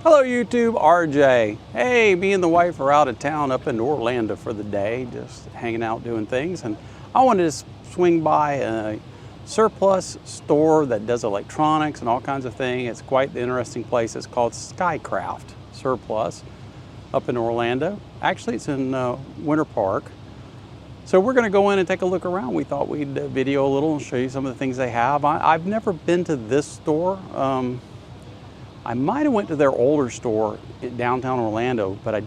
Hello YouTube, RJ. Hey, me and the wife are out of town up in Orlando for the day, just hanging out doing things, and I wanted to swing by a surplus store that does electronics and all kinds of things. It's quite the interesting place. It's called Skycraft Surplus up in Orlando. Actually, it's in Winter Park. So we're going to go in and take a look around. We thought we'd video a little and show you some of the things they have. I've never been to this store. I might have went to their older store in downtown Orlando, but I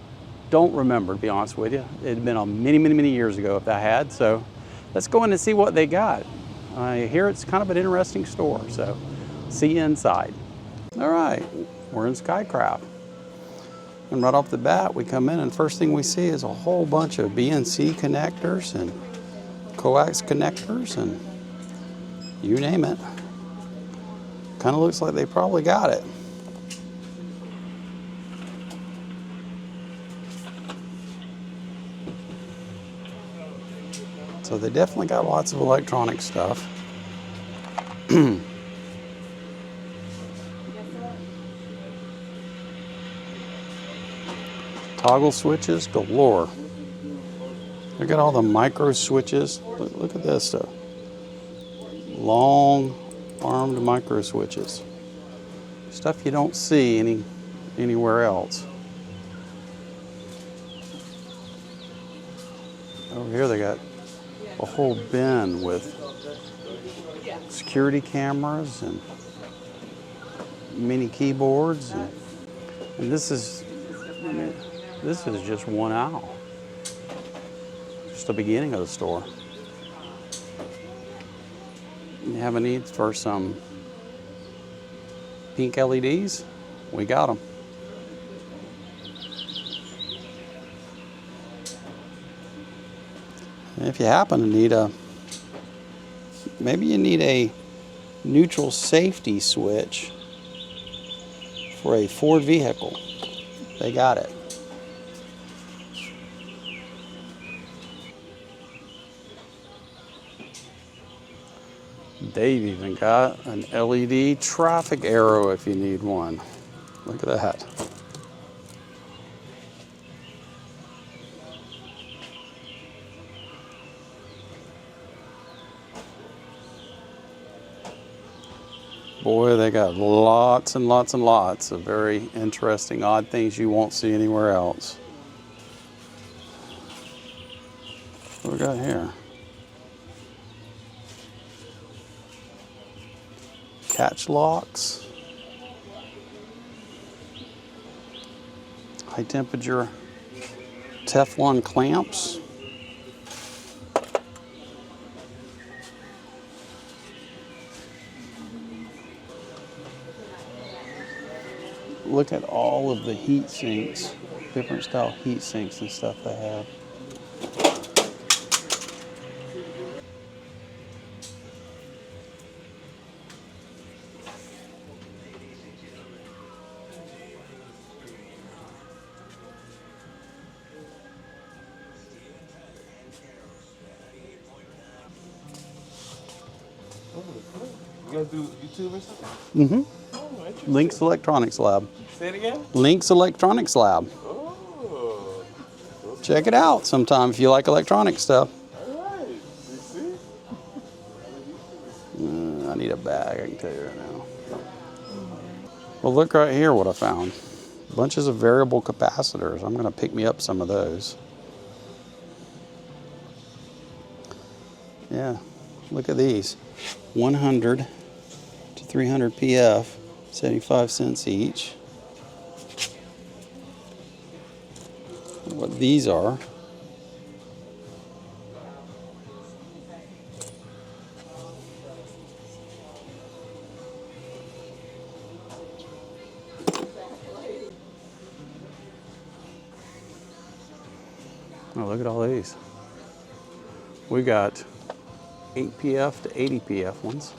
don't remember, to be honest with you. It had been many years ago if I had. So let's go in and see what they got. I hear it's kind of an interesting store, so see you inside. All right, we're in Skycraft. And right off the bat, we come in and first thing we see is a whole bunch of BNC connectors and coax connectors and you name it. Kind of looks like they probably got it. So they definitely got lots of electronic stuff. Toggle switches galore. Look at all the micro switches. Look at this stuff. Long armed micro switches. Stuff you don't see anywhere else. Over here they got a whole bin with security cameras and mini keyboards, and this is just one aisle, just the beginning of the store. You have a need for some pink LEDs? We got them. And if you happen to need maybe you need a neutral safety switch for a Ford vehicle, they got it. They've even got an LED traffic arrow if you need one. Look at that. Boy, they got lots and lots and lots of very interesting, odd things you won't see anywhere else. What do we got here? Catch locks. High temperature Teflon clamps. Look at all of the heat sinks, different style heat sinks and stuff they have. You guys do YouTube or something? Mm-hmm. Oh, Link's Electronics Lab. Say it again? Link's Electronics Lab. Oh. Check it out sometime if you like electronic stuff. All right. You see? I need a bag, I can tell you right now. Well, look right here what I found. Bunches of variable capacitors. I'm going to pick me up some of those. Yeah, look at these. 100 to 300 PF, 75 cents each. What these are. Oh, look at all these. We got 8 PF to 80 PF ones.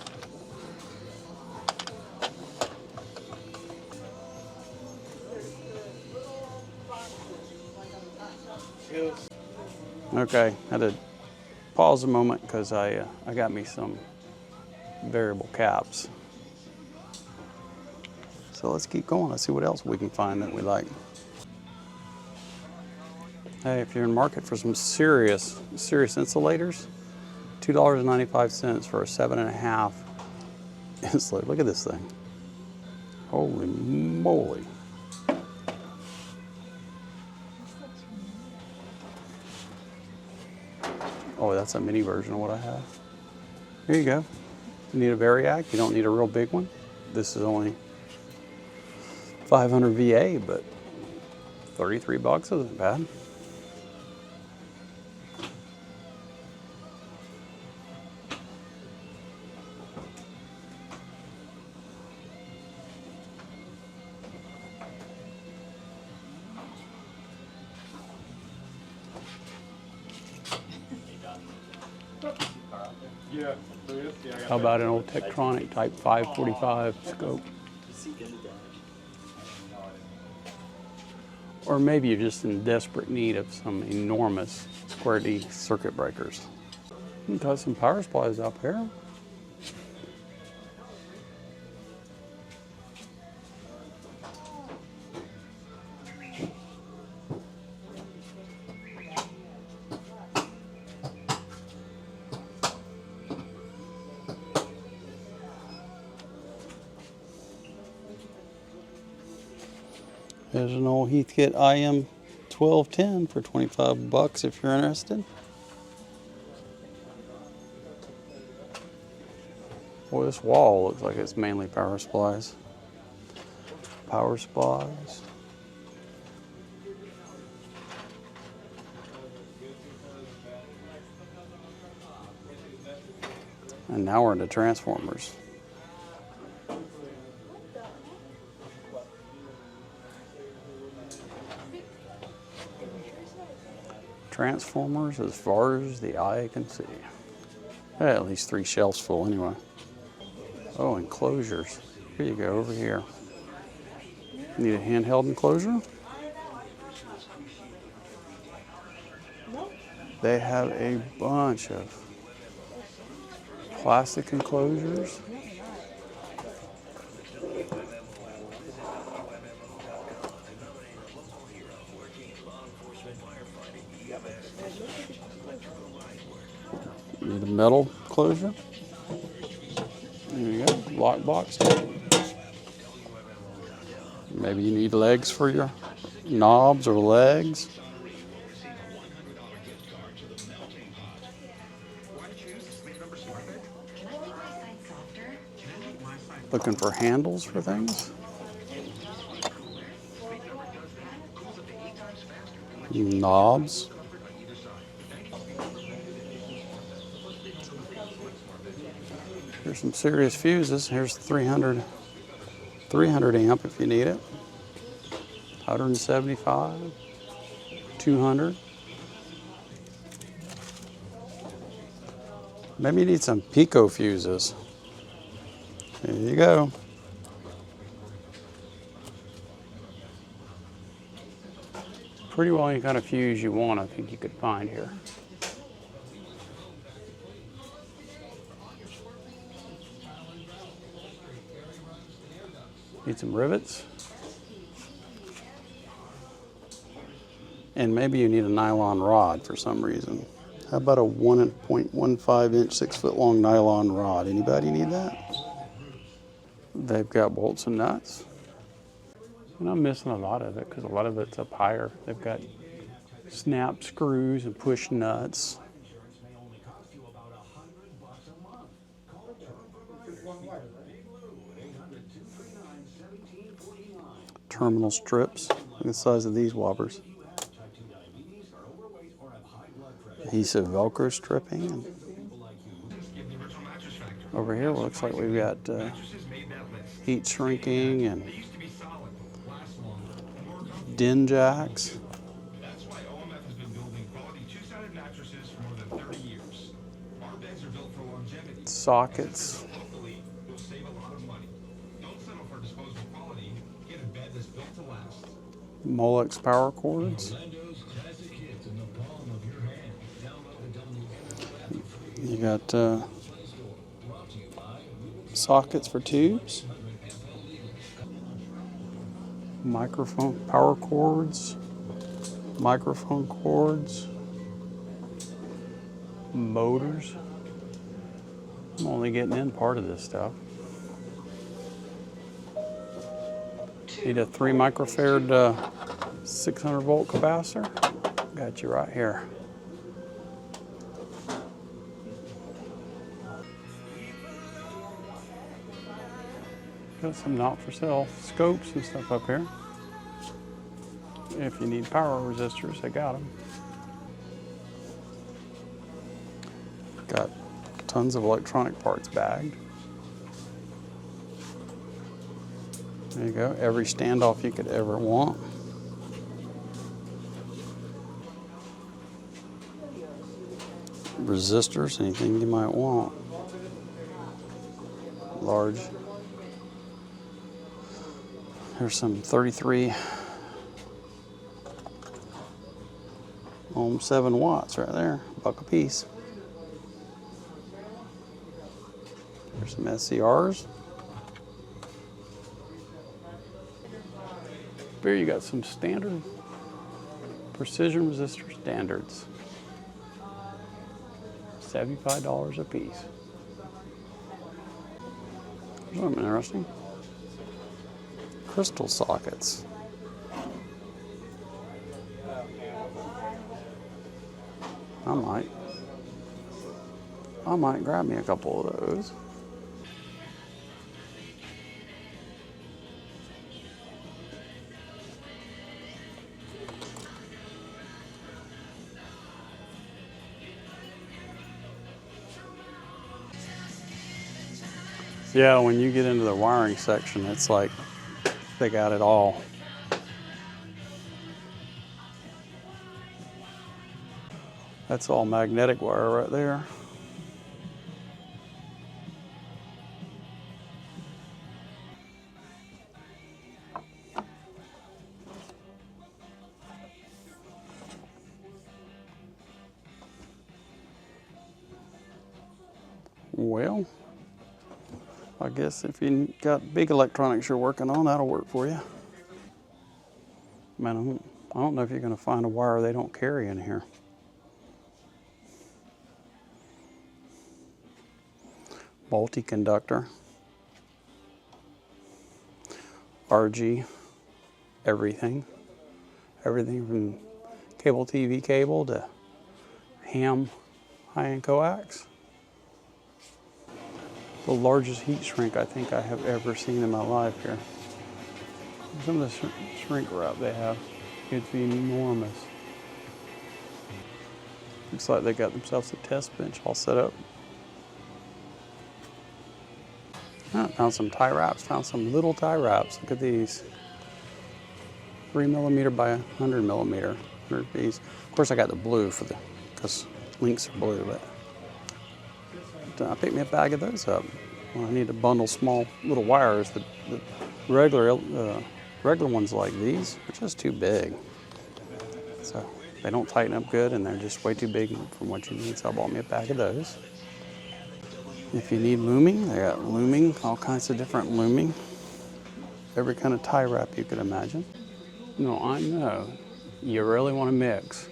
Okay, had to pause a moment because I got me some variable caps. So let's keep going. Let's see what else we can find that we like. Hey, if you're in the market for some serious insulators, $2.95 for a 7.5 insulator. Look at this thing. Holy moly. Oh, that's a mini version of what I have. Here you go. You need a Variac. You don't need a real big one. This is only 500 VA, but 33 bucks isn't bad. Yeah. How about an old Tektronix Type 545 scope? Or maybe you're just in desperate need of some enormous square D circuit breakers. Got some power supplies up here. There's an old Heathkit IM 1210 for 25 bucks if you're interested. Boy, this wall looks like it's mainly power supplies. Power supplies. And now we're into transformers. Transformers as far as the eye can see. At least 3 shelves full anyway. Oh, enclosures. Here you go, over here. Need a handheld enclosure? They have a bunch of plastic enclosures. Need a metal closure. There you go, lock box. Maybe you need legs for your knobs or legs. Looking for handles for things. Knobs. Here's some serious fuses. Here's 300 amp if you need it. 175, 200. Maybe you need some pico fuses. There you go. Pretty well any kind of fuse you want, I think you could find here. Need some rivets. And maybe you need a nylon rod for some reason. How about a 1.15 inch, 6 foot long nylon rod? Anybody need that? They've got bolts and nuts. And I'm missing a lot of it because a lot of it's up higher. They've got snap screws and push nuts. Terminal strips. Look at the size of these whoppers. Adhesive Velcro stripping. Over here looks like we've got heat shrinking and din jacks. That's why OMF has been building quality two-sided mattresses for more than 30 years. Our beds are built for longevity. Sockets. Locally, you'll save a lot of money. Don't settle for disposable quality. Get a bed that's built to last. Molex power cords. You got sockets for tubes. Microphone, power cords, microphone cords, motors. I'm only getting in part of this stuff. Need a 3 microfarad 600 volt capacitor. Got you right here. Got some not for sale scopes and stuff up here. If you need power resistors, I got them. Got tons of electronic parts bagged. There you go, every standoff you could ever want. Resistors, anything you might want. Large. There's some 33 ohm 7 watts right there, $1 a piece. There's some SCRs. Here you got some standard precision resistor standards. $75 a piece. Something interesting. Crystal sockets. I might grab me a couple of those. Yeah, when you get into the wiring section, it's like they got it all. That's all magnetic wire right there. Well, I guess if you got big electronics you're working on, that'll work for you. Man, I don't know if you're going to find a wire they don't carry in here. Multi-conductor, RG, everything from cable TV cable to ham high-end coax. The largest heat shrink I think I have ever seen in my life here. Some of the shrink wrap they have, it's enormous. Looks like they got themselves a test bench all set up. I found some tie wraps, found some little tie wraps. Look at these. 3mm by 100mm, 100 piece. Of course I got the blue because links are blue, but I picked me a bag of those up. Well, I need to bundle small little wires. The regular ones like these are just too big. So they don't tighten up good and they're just way too big from what you need. So I bought me a bag of those. If you need looming, they got looming, all kinds of different looming. Every kind of tie wrap you could imagine. No, I know you really want to mix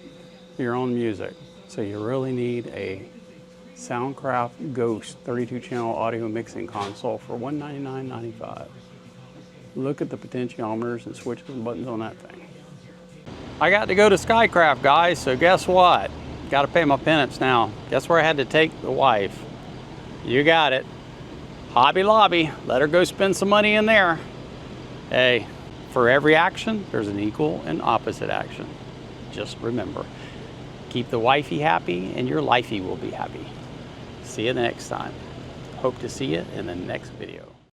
your own music. So you really need a Skycraft Ghost 32-channel audio mixing console for $199.95. Look at the potentiometers and switches and buttons on that thing. I got to go to Skycraft, guys, so guess what? Got to pay my penance now. Guess where I had to take the wife? You got it. Hobby Lobby. Let her go spend some money in there. Hey, for every action, there's an equal and opposite action. Just remember, keep the wifey happy and your lifey will be happy. See you the next time. Hope to see you in the next video.